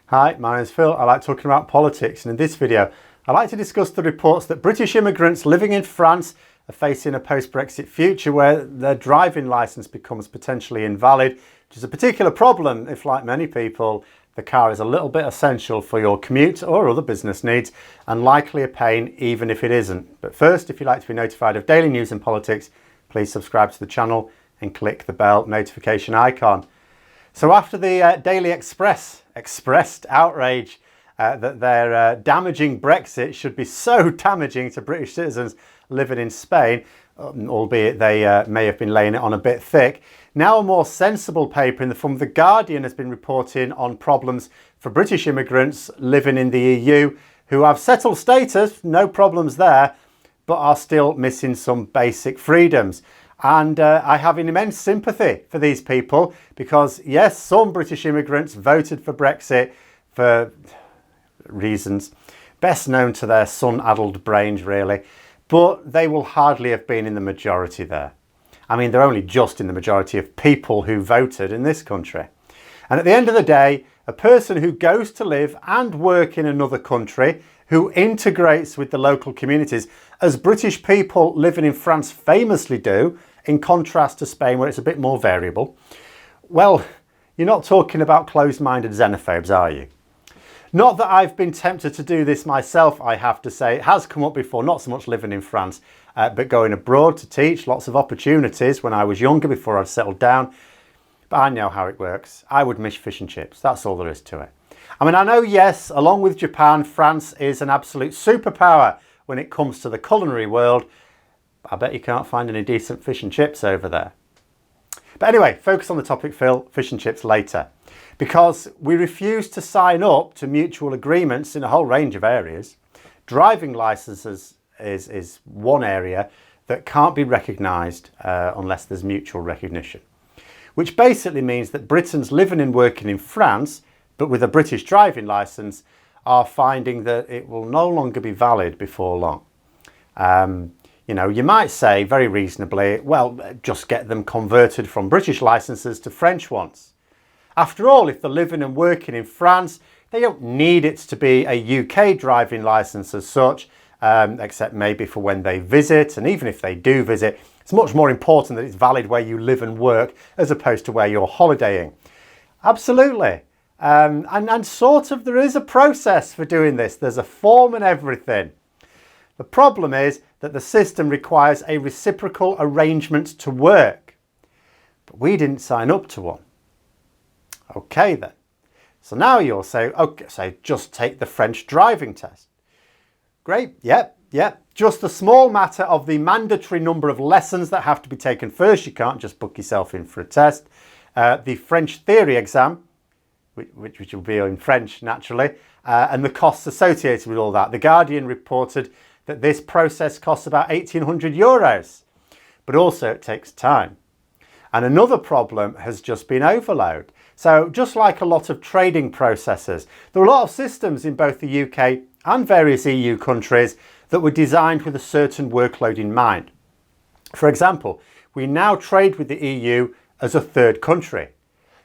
Hi, my name's Phil. I like talking about politics, and in this video I like to discuss the reports that British immigrants living in France are facing a post-Brexit future where their driving licence becomes potentially invalid, which is a particular problem if, like many people, the car is a little bit essential for your commute or other business needs, and likely a pain even if it isn't. But first, if you'd like to be notified of daily news and politics, please subscribe to the channel and click the bell notification icon. So after the Daily Express expressed outrage that their damaging Brexit should be so damaging to British citizens living in Spain, albeit they may have been laying it on a bit thick, now a more sensible paper in the form of The Guardian has been reporting on problems for British immigrants living in the EU who have settled status, no problems there, but are still missing some basic freedoms. And I have an immense sympathy for these people because, yes, some British immigrants voted for Brexit for reasons best known to their sun-addled brains, really, but they will hardly have been in the majority there. I mean, they're only just in the majority of people who voted in this country. And at the end of the day, a person who goes to live and work in another country, who integrates with the local communities, as British people living in France famously do, in contrast to Spain where it's a bit more variable, well, you're not talking about closed-minded xenophobes, are you? Not that I've been tempted to do this myself, I have to say. It has come up before, not so much living in France, but going abroad to teach, lots of opportunities when I was younger before I'd settled down. But I know how it works. I would miss fish and chips, that's all there is to it. I mean, I know, yes, along with Japan, France is an absolute superpower when it comes to the culinary world. I bet you can't find any decent fish and chips over there. But anyway, focus on the topic, Phil, fish and chips later. Because we refuse to sign up to mutual agreements in a whole range of areas. Driving licences is one area that can't be recognised unless there's mutual recognition. Which basically means that Britons living and working in France, but with a British driving licence, are finding that it will no longer be valid before long. You know, you might say very reasonably, well, just get them converted from British licences to French ones. After all, if they're living and working in France, they don't need it to be a UK driving licence as such, except maybe for when they visit. And even if they do visit, it's much more important that it's valid where you live and work as opposed to where you're holidaying. Absolutely. And sort of there is a process for doing this. There's a form and everything. The problem is that the system requires a reciprocal arrangement to work. But we didn't sign up to one. Okay then. So now you'll say, okay, so just take the French driving test. Great, yep. Just the small matter of the mandatory number of lessons that have to be taken first. You can't just book yourself in for a test. The French theory exam, which will be in French naturally, and the costs associated with all that. The Guardian reported that this process costs about €1,800, but also it takes time. And another problem has just been overload. So just like a lot of trading processes, there are a lot of systems in both the UK and various EU countries that were designed with a certain workload in mind. For example, we now trade with the EU as a third country.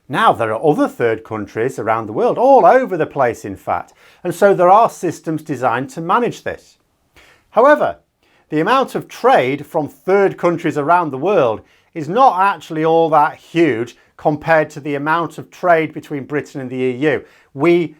Now there are other third countries around the world, all over the place in fact, and so there are systems designed to manage this. However, the amount of trade from third countries around the world is not actually all that huge compared to the amount of trade between Britain and the EU. We,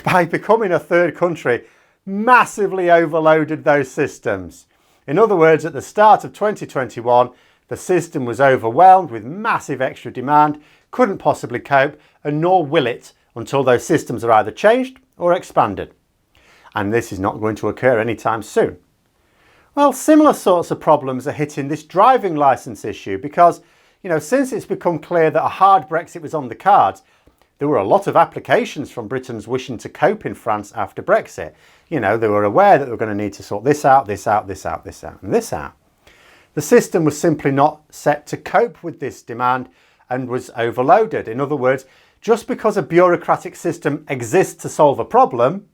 by becoming a third country, massively overloaded those systems. In other words, at the start of 2021, the system was overwhelmed with massive extra demand, couldn't possibly cope, and nor will it until those systems are either changed or expanded. And this is not going to occur anytime soon. Well, similar sorts of problems are hitting this driving licence issue because, you know, since it's become clear that a hard Brexit was on the cards, there were a lot of applications from Britons wishing to cope in France after Brexit. You know, they were aware that they were going to need to sort this out, and this out. The system was simply not set to cope with this demand and was overloaded. In other words, just because a bureaucratic system exists to solve a problem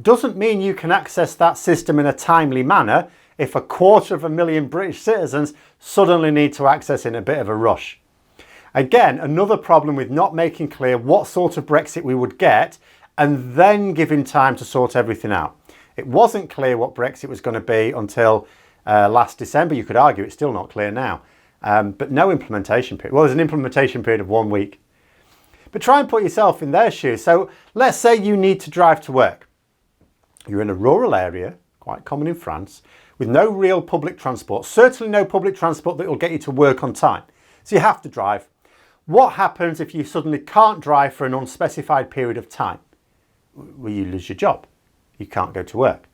doesn't mean you can access that system in a timely manner if 250,000 British citizens suddenly need to access in a bit of a rush. Again, another problem with not making clear what sort of Brexit we would get and then giving time to sort everything out. It wasn't clear what Brexit was going to be until last December. You could argue it's still not clear now, but no implementation period. Well, there's an implementation period of 1 week. But try and put yourself in their shoes. So let's say you need to drive to work. You're in a rural area, quite common in France, with no real public transport, certainly no public transport that will get you to work on time. So you have to drive. What happens if you suddenly can't drive for an unspecified period of time? Well, you lose your job. You can't go to work.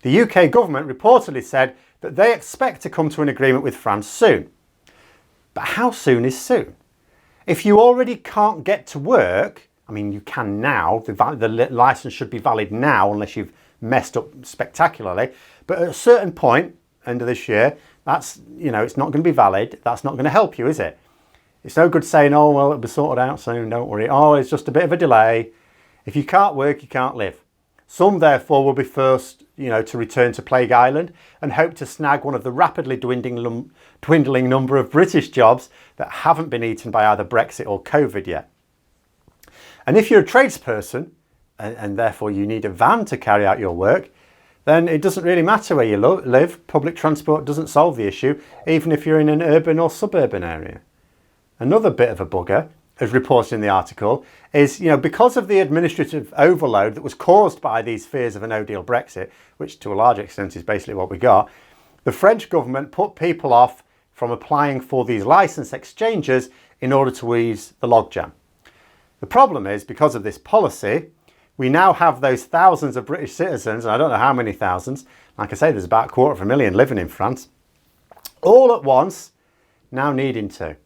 The UK government reportedly said that they expect to come to an agreement with France soon. But how soon is soon? If you already can't get to work, I mean, you can now, the licence should be valid now unless you've messed up spectacularly. But at a certain point, end of this year, that's, it's not going to be valid. That's not going to help you, is it? It's no good saying, oh, well, it'll be sorted out soon, don't worry. Oh, it's just a bit of a delay. If you can't work, you can't live. Some, therefore, will be forced, to return to Plague Island and hope to snag one of the rapidly dwindling number of British jobs that haven't been eaten by either Brexit or COVID yet. And if you're a tradesperson, and therefore you need a van to carry out your work, then it doesn't really matter where you live. Public transport doesn't solve the issue, even if you're in an urban or suburban area. Another bit of a bugger, as reported in the article, is, because of the administrative overload that was caused by these fears of a no-deal Brexit, which to a large extent is basically what we got, the French government put people off from applying for these licence exchanges in order to ease the logjam. The problem is, because of this policy, we now have those thousands of British citizens, and I don't know how many thousands, like I say, there's about 250,000 living in France, all at once, now needing to.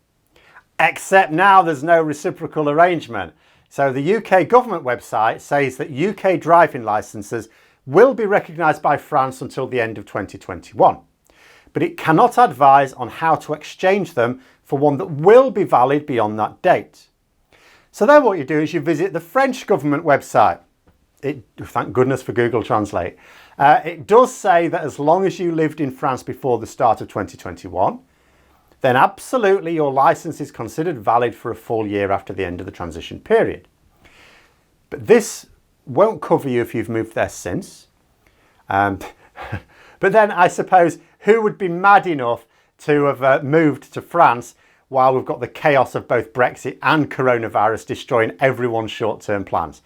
Except now there's no reciprocal arrangement. So the UK government website says that UK driving licences will be recognised by France until the end of 2021. But it cannot advise on how to exchange them for one that will be valid beyond that date. So then what you do is you visit the French government website. Thank goodness for Google Translate. It does say that as long as you lived in France before the start of 2021, then absolutely your licence is considered valid for a full year after the end of the transition period. But this won't cover you if you've moved there since. But then I suppose who would be mad enough to have moved to France while we've got the chaos of both Brexit and coronavirus destroying everyone's short-term plans?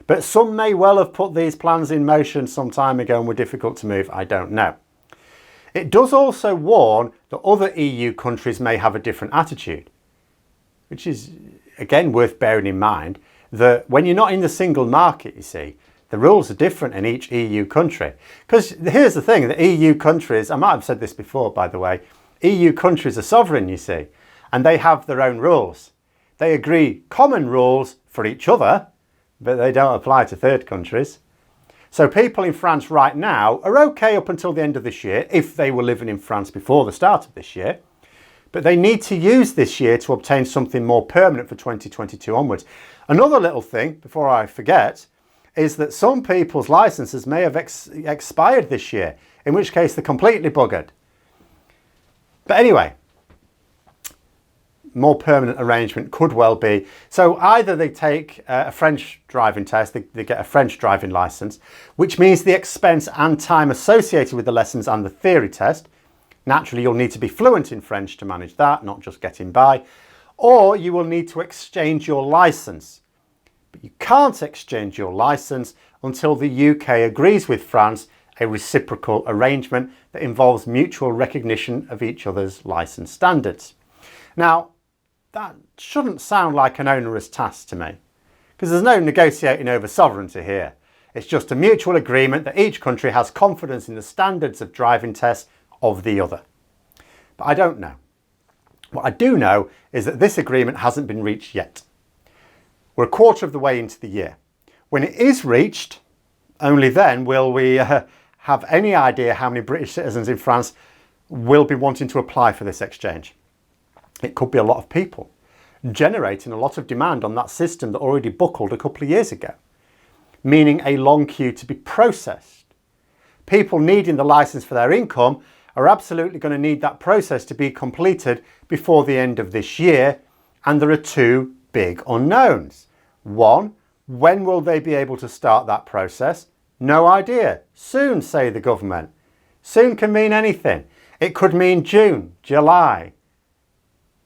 But some may well have put these plans in motion some time ago and were difficult to move, I don't know. It does also warn that other EU countries may have a different attitude, which is, again, worth bearing in mind, that when you're not in the single market, you see, the rules are different in each EU country. Because here's the thing, the EU countries, I might have said this before, by the way, EU countries are sovereign, you see, and they have their own rules. They agree common rules for each other, but they don't apply to third countries. So people in France right now are okay up until the end of this year, if they were living in France before the start of this year. But they need to use this year to obtain something more permanent for 2022 onwards. Another little thing, before I forget, is that some people's licences may have expired this year, in which case they're completely buggered. But anyway, more permanent arrangement could well be. So either they take a French driving test, they get a French driving licence, which means the expense and time associated with the lessons and the theory test. Naturally, you'll need to be fluent in French to manage that, not just getting by. Or you will need to exchange your licence. But you can't exchange your licence until the UK agrees with France a reciprocal arrangement that involves mutual recognition of each other's licence standards. Now, that shouldn't sound like an onerous task to me, because there's no negotiating over sovereignty here. It's just a mutual agreement that each country has confidence in the standards of driving tests of the other. But I don't know. What I do know is that this agreement hasn't been reached yet. We're a quarter of the way into the year. When it is reached, only then will we have any idea how many British citizens in France will be wanting to apply for this exchange. It could be a lot of people, generating a lot of demand on that system that already buckled a couple of years ago, meaning a long queue to be processed. People needing the licence for their income are absolutely going to need that process to be completed before the end of this year, and there are two big unknowns. One, When will they be able to start that process? No idea. Soon, say the government. Soon can mean anything. It could mean June, July,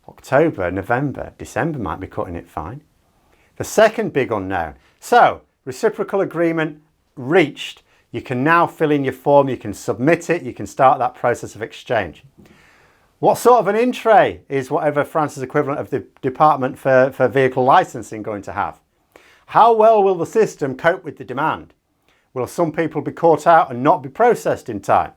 October, November, December might be cutting it fine. The second big unknown. So, reciprocal agreement reached. You can now fill in your form, you can submit it, you can start that process of exchange. What sort of an in-tray is whatever France's equivalent of the Department for Vehicle Licensing going to have? How well will the system cope with the demand? Will some people be caught out and not be processed in time?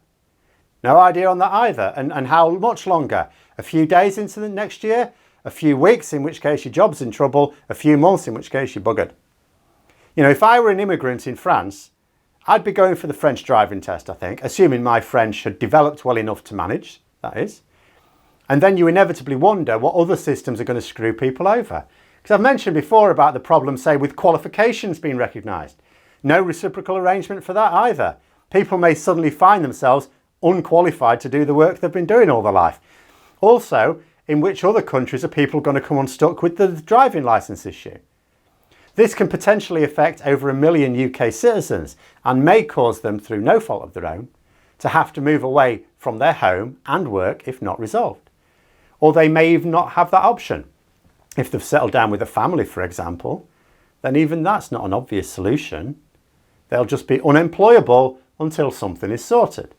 No idea on that either. And how much longer? A few days into the next year? A few weeks, in which case your job's in trouble? A few months, in which case you're buggered? You know, if I were an immigrant in France, I'd be going for the French driving test, I think, assuming my French had developed well enough to manage, that is. And then you inevitably wonder what other systems are going to screw people over. Because I've mentioned before about the problem, say, with qualifications being recognised. No reciprocal arrangement for that either. People may suddenly find themselves unqualified to do the work they've been doing all their life. Also, in which other countries are people going to come unstuck with the driving licence issue? This can potentially affect over 1 million UK citizens and may cause them, through no fault of their own, to have to move away from their home and work if not resolved. Or they may even not have that option. If they've settled down with a family, for example, then even that's not an obvious solution. They'll just be unemployable until something is sorted.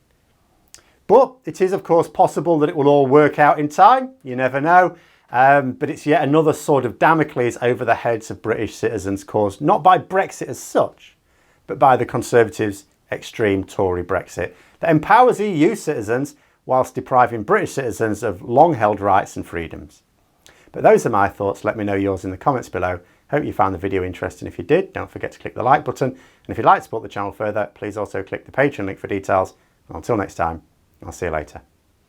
But it is, of course, possible that it will all work out in time. You never know. But it's yet another sword of Damocles over the heads of British citizens caused not by Brexit as such, but by the Conservatives' extreme Tory Brexit that empowers EU citizens whilst depriving British citizens of long-held rights and freedoms. But those are my thoughts. Let me know yours in the comments below. Hope you found the video interesting. If you did, don't forget to click the like button. And if you'd like to support the channel further, please also click the Patreon link for details. And until next time, I'll see you later.